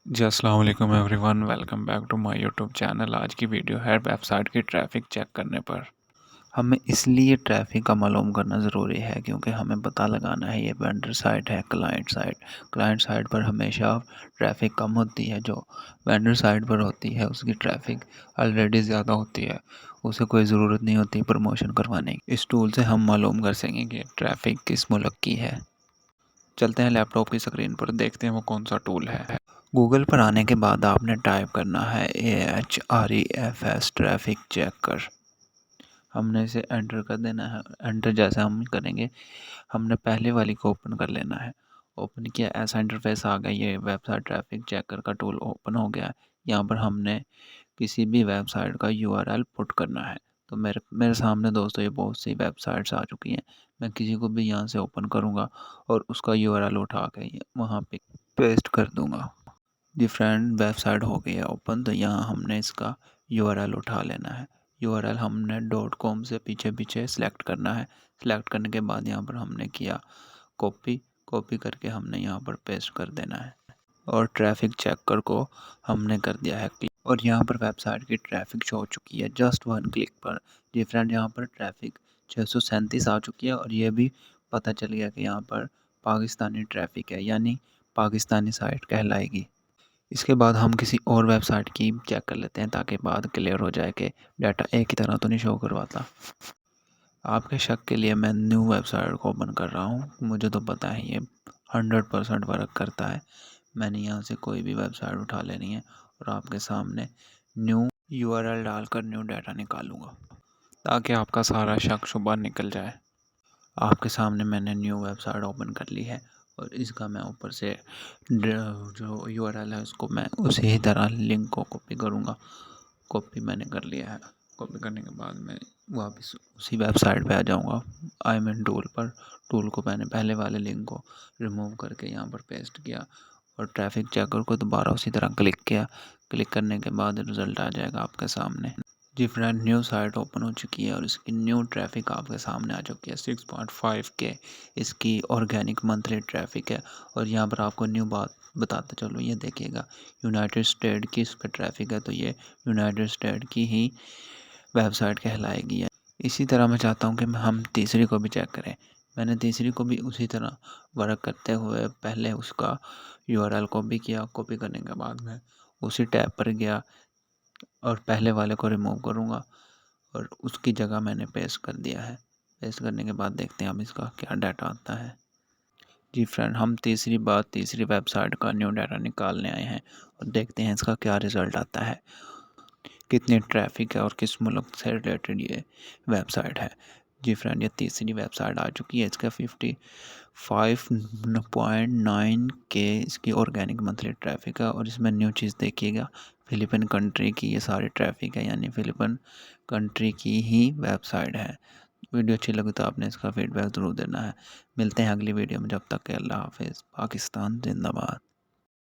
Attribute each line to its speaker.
Speaker 1: जी अस्सलाम वालेकुम everyone, welcome back to my YouTube channel. आज की वीडियो है वेबसाइट की ट्रैफिक चेक करने पर। हमें इसलिए ट्रैफिक का मालूम करना ज़रूरी है क्योंकि हमें पता लगाना है ये वेंडर साइट है क्लाइंट साइट। क्लाइंट साइट पर हमेशा ट्रैफिक कम होती है, जो वेंडर साइट पर होती है उसकी ट्रैफिक ऑलरेडी ज़्यादा होती है, उसे कोई ज़रूरत नहीं होती प्रमोशन करवाने की। इस टूल से हम मालूम कर सकेंगे कि ट्रैफिक किस मुल्क की है। चलते हैं लैपटॉप की स्क्रीन पर, देखते हैं वो कौन सा टूल है। गूगल पर आने के बाद आपने टाइप करना है AHREFS ट्रैफिक चेकर। हमने इसे एंटर कर देना है। एंटर जैसे हम करेंगे, हमने पहले वाली को ओपन कर लेना है। ओपन किया, ऐसा इंटरफेस आ गया। ये वेबसाइट ट्रैफिक चेकर का टूल ओपन हो गया है। यहाँ पर हमने किसी भी वेबसाइट का URL पुट करना है। तो मेरे मेरे सामने दोस्तों ये बहुत सी वेबसाइट्स आ चुकी हैं। मैं किसी को भी यहाँ से ओपन करूँगा और उसका URL उठा के वहाँ पे पेस्ट कर दूँगा। डिफरेंट वेबसाइट हो गई है ओपन, तो यहाँ हमने इसका URL उठा लेना है। URL हमने .com से पीछे पीछे सेलेक्ट करना है। सेलेक्ट करने के बाद यहाँ पर हमने किया कॉपी। कॉपी करके हमने यहाँ पर पेस्ट कर देना है और ट्रैफिक चेकर को हमने कर दिया है क्लिक। और यहाँ पर वेबसाइट की ट्रैफिक शो हो चुकी है जस्ट वन क्लिक पर। जी फ्रेंड, यहाँ पर ट्रैफिक 637 आ चुकी है और ये भी पता चल गया कि यहाँ पर पाकिस्तानी ट्रैफिक है, यानी पाकिस्तानी साइट कहलाएगी। इसके बाद हम किसी और वेबसाइट की चेक कर लेते हैं ताकि बात क्लियर हो जाए कि डाटा एक ही तरह तो नहीं शो करवाता। आपके शक के लिए मैं न्यू वेबसाइट को ओपन कर रहा हूँ। मुझे तो पता है ये 100% वर्क करता है। मैंने यहाँ से कोई भी वेबसाइट उठा लेनी है और आपके सामने न्यू URL डालकर न्यू डाटा निकालूंगा ताकि आपका सारा शक शुबा निकल जाए। आपके सामने मैंने न्यू वेबसाइट ओपन कर ली है और इसका मैं ऊपर से जो URL है उसको मैं उसी ही तरह लिंक को कॉपी करूँगा। कॉपी मैंने कर लिया है। कॉपी करने के बाद मैं वापस उसी वेबसाइट पे आ जाऊँगा। आई मीन टूल पर। टूल को मैंने पहले वाले लिंक को रिमूव करके यहाँ पर पेस्ट किया और ट्रैफिक चेकर को दोबारा उसी तरह क्लिक किया। क्लिक करने के बाद रिज़ल्ट आ जाएगा आपके सामने। जी फ्रेंड, न्यू साइट ओपन हो चुकी है और इसकी न्यू ट्रैफिक आपके सामने आ चुकी है। 6.5 के इसकी ऑर्गेनिक मंथली ट्रैफिक है। और यहाँ पर आपको न्यू बात बताते चलो, ये देखिएगा यूनाइटेड स्टेट की इस पर ट्रैफिक है, तो ये यूनाइटेड स्टेट की ही वेबसाइट कहलाएगी है। इसी तरह मैं चाहता हूँ कि हम तीसरी को भी चेक करें। मैंने तीसरी को भी उसी तरह वर्क करते हुए पहले उसका URL कॉपी किया। कॉपी करने के बाद मैं उसी टैब पर गया और पहले वाले को रिमूव करूँगा और उसकी जगह मैंने पेस्ट कर दिया है। पेस्ट करने के बाद देखते हैं अब इसका क्या डाटा आता है। जी फ्रेंड, हम तीसरी वेबसाइट का न्यू डाटा निकालने आए हैं और देखते हैं इसका क्या रिज़ल्ट आता है, कितनी ट्रैफिक है और किस मुल्क से रिलेटेड ये वेबसाइट है। जी फ्रेंड, ये तीसरी वेबसाइट आ चुकी है। इसका 55.9 के इसकी ऑर्गेनिक मंथली ट्रैफिक है और इसमें न्यू चीज़ देखिएगा, फ़िलिपीन कंट्री की ये सारी ट्रैफिक है, यानी फ़िलिपीन कंट्री की ही वेबसाइट है। वीडियो अच्छी लगी तो आपने इसका फीडबैक ज़रूर देना है। मिलते हैं अगली वीडियो में, जब तक के अल्लाह हाफ़िज़। पाकिस्तान जिंदाबाद।